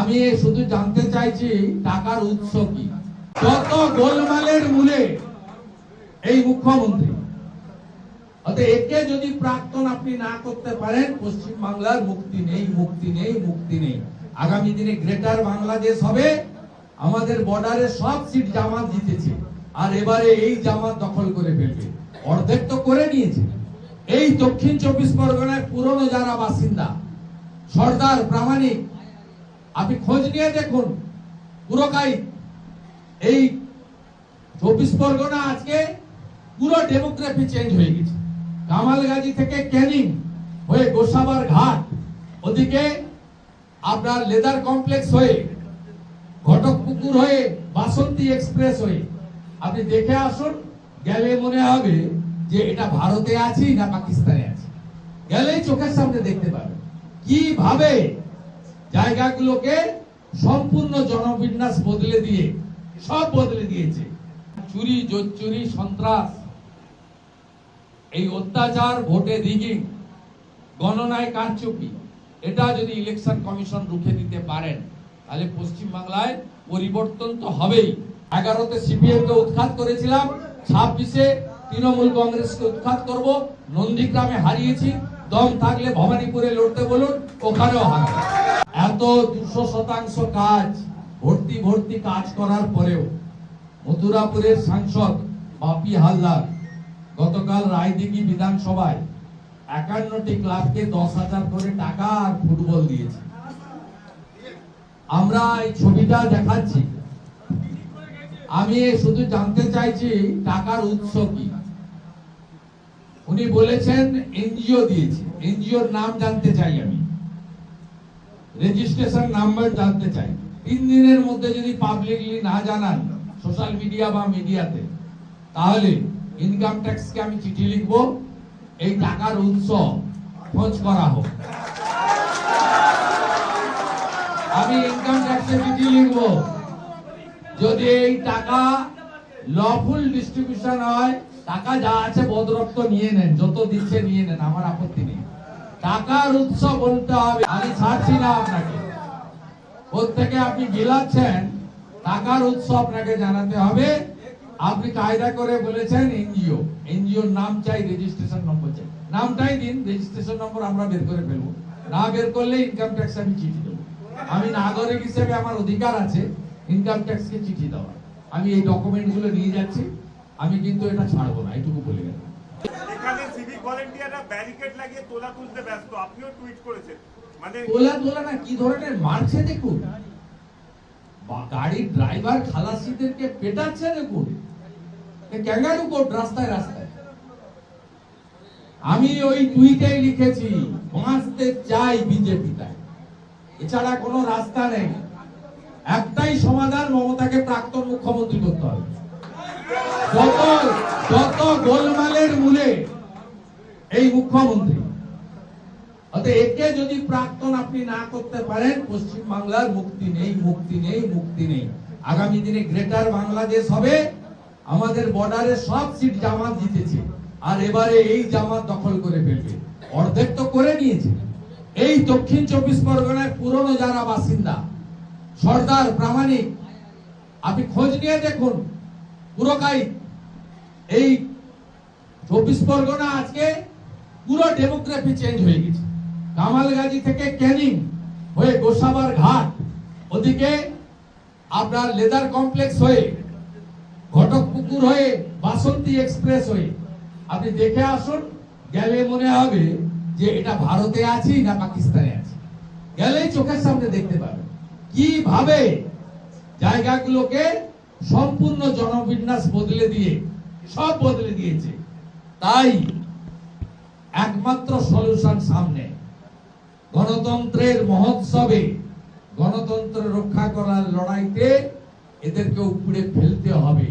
আমি শুধু জানতে চাইছি টাকার উৎস কি। যত গোলমালের মূলে এই মুখ্যমন্ত্রী, অতএব একে যদি প্রাক্তন আপনি না করতে পারেন, পশ্চিম বাংলার মুক্তি নেই, মুক্তি নেই, মুক্তি নেই। আগামী দিনে গ্রেটার বাংলাদেশ হবে। আমাদের বর্ডারে সব সিট জামাত জিতেছে, আর এবারে এই জামাত দখল করে ফেলবে। অর্ধেক তো করে নিয়েছে। এই দক্ষিণ 24 পরগনায় পুরনো যারা বাসিন্দা, সর্দার, প্রামাণিক, আপনি খোঁজ নিয়ে দেখুন, পুরোটাই এই 24 পরগনা আজকে পুরো ডেমোগ্রাফি চেঞ্জ হয়ে গেছে। কামালগাজী থেকে ক্যানিং হয়ে গোসাবার ঘাট, ওদিকে আপনার লেদার কমপ্লেক্স হয়ে ঘটকপুকুর হয়ে বাসন্তী এক্সপ্রেস হয়ে আপনি দেখে আসুন, গেলে মনে হবে যে এটা ভারতে আছি না পাকিস্তানে আছি। গেলেই চোখের সামনে দেখতে পাবেন কিভাবে জায়গাগুলোকে সম্পূর্ণ জনবিন্যাস বদলে দিয়ে সব বদলে দিয়েছে। চুরি, জোচ্চুরি, সন্ত্রাস, এই অত্যাচার, ভোটে রিগিং, গণনায় কারচুপি, এটা যদি ইলেকশন কমিশন রুখে দিতে পারেন, তাহলে পশ্চিম বাংলায় পরিবর্তন তো হবেই। 11তে সিপিএম কে উৎখাত করেছিলাম, 26-এ তৃণমূল কংগ্রেসকে উৎখাত করব। নন্দীগ্রামে হারিয়েছি, দম থাকলে ভবানীপুরে লড়তে বলুন, ওখানেও হারাবো। এত 200% কাজ, ভর্তি কাজ করার পরেও মথুরাপুরের সাংসদ বাপি হালদার গতকাল রায়দিঘি বিধানসভায় 51টি ক্লাবকে 10,000 করে টাকা আর ফুটবল দিয়েছে। আমরা এই ছবিটা দেখাচ্ছি। আমি শুধু জানতে চাইছি টাকার উৎস কি। উনি বলেছেন এনজিও দিয়েছে, এনজিওর নাম জানতে চাই, আমি রেজিস্ট্রেশন নাম্বার জানতে চাই। 3 দিনের মধ্যে যদি পাবলিকলি না জানান সোশ্যাল মিডিয়া বা মিডিয়াতে, তাহলে ইনকাম ট্যাক্সকে আমি চিঠি লিখব, এই টাকার উৎস খোঁজ করা হোক। আমি ইনকাম ট্যাক্সে চিঠি লিখব, যদি এই টাকা লফুল ডিস্ট্রিবিউশন হয়, টাকা যা আছে বদরক্ত নিয়ে নেন, যত দিচ্ছে নিয়ে নেন, আমার আপত্তি নেই। টাকার উৎস বলতে হবে। আমি ছাড়ছি না আপনাকে, প্রত্যেকে আপনি গিলাচ্ছেন, টাকার উৎস আপনাকে জানাতে হবে। আপনি কায়দা করে বলেছেন এনজিও, এনজিওর নাম চাই, রেজিস্ট্রেশন নম্বর চাই। নামটাই দিন, রেজিস্ট্রেশন নম্বর আমরা বের করে ফেলবো। না বের করলে ইনকাম ট্যাক্স আমি চিঠি দেবো। আমি নাগরিক হিসেবে আমার অধিকার আছে ইনকাম ট্যাক্সকে চিঠি দেওয়ার। আমি এই ডকুমেন্ট গুলো নিয়ে যাচ্ছি, আমি কিন্তু এটা ছাড়বো না, এইটুকু বলে গেলাম। এখানে সিভিক ভলান্টিয়াররা ব্যারিকেড লাগিয়ে তোলা তুলতে ব্যস্ত, আপনিও টুইট করেছেন। মানে তোলা না কি ধরনের মারছে দেখুন, গাড়ির ড্রাইভার খালাসিদেরকে পেটাচ্ছে দেখুন, ক্যাঙ্গারু কোর্ট রাস্তায় রাস্তায়। আমি ওই টুইটেই লিখেছি, বাঁচতে চাই বিজেপি, তাই এছাড়া কোনো রাস্তা নেই। একটাই সমাধান, মমতাকে প্রাক্তন মুখ্যমন্ত্রী করতে হবে। যত গোলমালের মূলে এই মুখ্যমন্ত্রী, অতএব একে যদি প্রাক্তন আপনি না করতে পারেন, পশ্চিম বাংলার মুক্তি নেই, মুক্তি নেই, মুক্তি নেই। আগামী দিনে গ্রেটার বাংলাদেশ হবে। আমাদের বর্ডারে সব সিট জামাত জিতেছে, আর এবারে এই জামাত দখল করে ফেলবে। অর্ধেক তো করে নিয়েছে। এই দক্ষিণ 24 পরগনায় পুরনো যারা বাসিন্দা, সর্দার, প্রামাণিক, আপনি খোঁজ নিয়ে দেখুন, পুরোটাই এই 24 পরগনা আজকে পুরো ডেমোগ্রাফি চেঞ্জ হয়ে গেছে। কামালগাজী থেকে ক্যানিং হয়ে গোসাবার ঘাট, ওদিকে আপনার লেদার কমপ্লেক্স হয়ে ঘটকপুকুর হয়ে বাসন্তী এক্সপ্রেস হয়ে আপনি দেখে আসুন, গেলে মনে হবে যে এটা ভারতে আছি না পাকিস্তানে আছি। গেলেই চোখের সামনে দেখতে পাবেন কিভাবে জায়গাগুলোকে সম্পূর্ণ জনবিন্যাস বদলে দিয়ে সব বদলে দিয়েছে। তাই একমাত্র সলিউশন সামনে, গণতন্ত্রের মহোৎসবে, গণতন্ত্র রক্ষা করার লড়াইতে এদেরকে উপড়ে ফেলতে হবে।